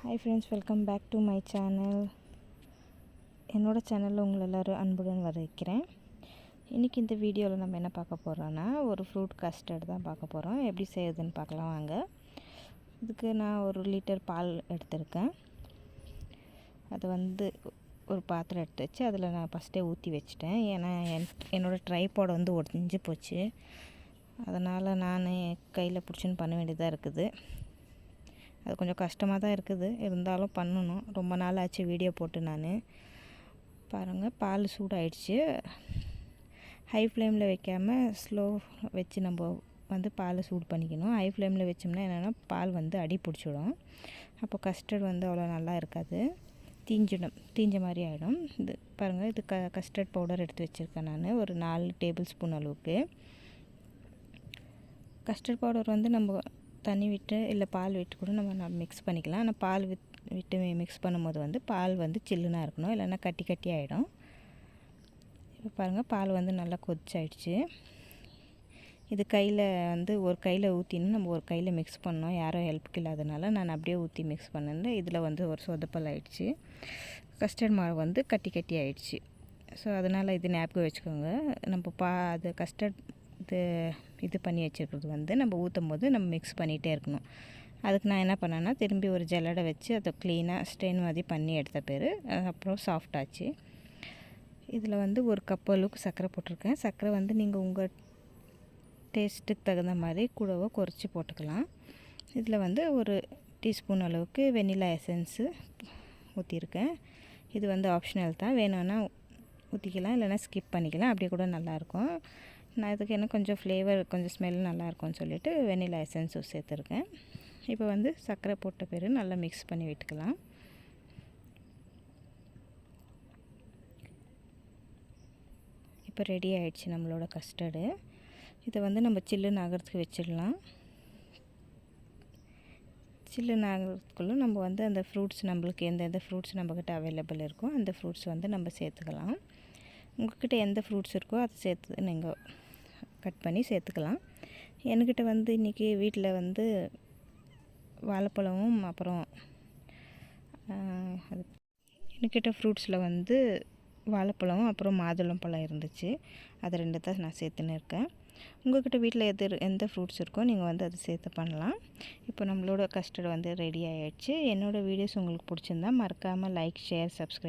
Hi friends, welcome back to my channel. என்னோடய சேனலில் உங்களை எல்லோரும் அன்புடன் வரவேற்கிறேன். இன்றைக்கி இந்த வீடியோவில் நம்ம என்ன பார்க்க போகிறோன்னா, ஒரு ஃப்ரூட் கஸ்டர்ட் தான் பார்க்க போகிறோம். எப்படி செய்யுதுன்னு பார்க்கலாம் வாங்க. இதுக்கு நான் 1 லிட்டர் பால் எடுத்திருக்கேன். அதை ஒரு பாத்திரம் எடுத்து வச்சு அதில் நான் ஃபஸ்ட்டே ஊற்றி வச்சிட்டேன். ஏன்னா என்னோடய ட்ரைபாட் உடஞ்சி போச்சு. அதனால் நான் கையில் பிடிச்சின்னு பண்ண வேண்டியதாக இருக்குது. அது கொஞ்சம் கஷ்டமாக தான் இருக்குது, இருந்தாலும் பண்ணணும். ரொம்ப நாள் ஆச்சு வீடியோ போட்டு. நான் பாருங்கள், பால் சூடாயிடுச்சு. ஹை ஃப்ளேமில் வைக்காமல் ஸ்லோ வச்சு நம்ம பால் சூடு பண்ணிக்கணும். ஹை ஃப்ளேமில் வச்சோம்னா என்னென்னா பால் அடி பிடிச்சிடும். அப்போ கஸ்டர்ட் அவ்வளோ நல்லா இருக்காது, தீஞ்ச மாதிரி ஆகிடும். இது பாருங்கள், இது கஸ்டர்ட் பவுடர் எடுத்து வச்சுருக்கேன் நான், ஒரு 4 டேபிள் ஸ்பூன் அளவுக்கு. கஸ்டர்ட் பவுடர் நம்ம தண்ணி விட்டு இல்லை பால் விட்டு கூட நம்ம மிக்ஸ் பண்ணிக்கலாம். ஆனால் பால் விட்டு மிக்ஸ் பண்ணும்போது பால் சில்லுனா இருக்கணும், இல்லைன்னா கட்டி ஆகிடும். இப்போ பாருங்கள், பால் நல்லா கொதிச்சாயிடுச்சு. இது கையில் ஒரு கையில் ஊற்றின்னு நம்ம ஒரு கையில் மிக்ஸ் பண்ணோம். யாரும் ஹெல்ப்புக்கு இல்லாதனால நான் அப்படியே ஊற்றி மிக்ஸ் பண்ணேன். இதில் ஒரு சொதப்பல் ஆகிடுச்சு. கஸ்டர்ட் மாவு கட்டி ஆகிடுச்சு. ஸோ அதனால் இது ஞாபகம் வச்சுக்கோங்க. நம்ம அது கஸ்டர்ட் இது பண்ணி வச்சுருக்கிறது நம்ம ஊற்றும் போது நம்ம மிக்ஸ் பண்ணிகிட்டே இருக்கணும். அதுக்கு நான் என்ன பண்ணேன்னா, திரும்பி ஒரு ஜல்லடை வச்சு அதை க்ளீனாக ஸ்ட்ரெயின் மாதிரி பண்ணி எடுத்த அப்புறம் சாஃப்டாச்சு. இதில் 1 கப் அளவுக்கு சர்க்கரை போட்டிருக்கேன். சர்க்கரை நீங்கள் உங்கள் டேஸ்ட்டுக்கு தகுந்த மாதிரி கூடவோ குறைச்சி போட்டுக்கலாம். இதில் 1 டீஸ்பூன் அளவுக்கு வெனிலா எசன்ஸு ஊற்றிருக்கேன். இது ஆப்ஷனல் தான், வேணும்னா ஊற்றிக்கலாம், இல்லைனா ஸ்கிப் பண்ணிக்கலாம். அப்படியே கூட நல்லாயிருக்கும். நான் இதுக்கு என்ன கொஞ்சம் ஃப்ளேவர், கொஞ்சம் ஸ்மெல் நல்லாயிருக்கும்னு சொல்லிவிட்டு வெனிலா எசன்ஸும் சேர்த்துருக்கேன். இப்போ சர்க்கரை போட்ட நல்லா மிக்ஸ் பண்ணி விட்டுக்கலாம். இப்போ ரெடி ஆகிடுச்சு நம்மளோட கஸ்டர்டு. இதை நம்ம சில்லுன்னு ஆகிறதுக்கு வச்சிடலாம். சில்லுன்னு ஆகிறதுக்குள்ளே நம்ம அந்த ஃப்ரூட்ஸ், நம்மளுக்கு எந்தெந்த ஃப்ரூட்ஸ் நம்மக்கிட்ட அவைலபிள் இருக்கோ அந்த ஃப்ரூட்ஸ் நம்ம சேர்த்துக்கலாம். உங்கள்கிட்ட எந்த ஃப்ரூட்ஸ் இருக்கோ அதை சேர்த்து நீங்கள் கட் பண்ணி சேர்த்துக்கலாம். என்கிட்ட இன்றைக்கி வீட்டில் வாழைப்பழமும் அப்புறம் என்கிட்ட ஃப்ரூட்ஸில் வாழைப்பழமும் அப்புறம் மாதுளம்பழம் இருந்துச்சு. அது 2 தான் நான் சேர்த்துன்னு இருக்கேன். உங்கள்கிட்ட வீட்டில் எந்த ஃப்ரூட்ஸ் இருக்கோ நீங்கள் அதை சேர்த்து பண்ணலாம். இப்போ நம்மளோட கஸ்டர்ட் ரெடி ஆகிடுச்சு. என்னோடய வீடியோஸ் உங்களுக்கு பிடிச்சிருந்தா மறக்காமல் லைக், ஷேர், சப்ஸ்கிரைப்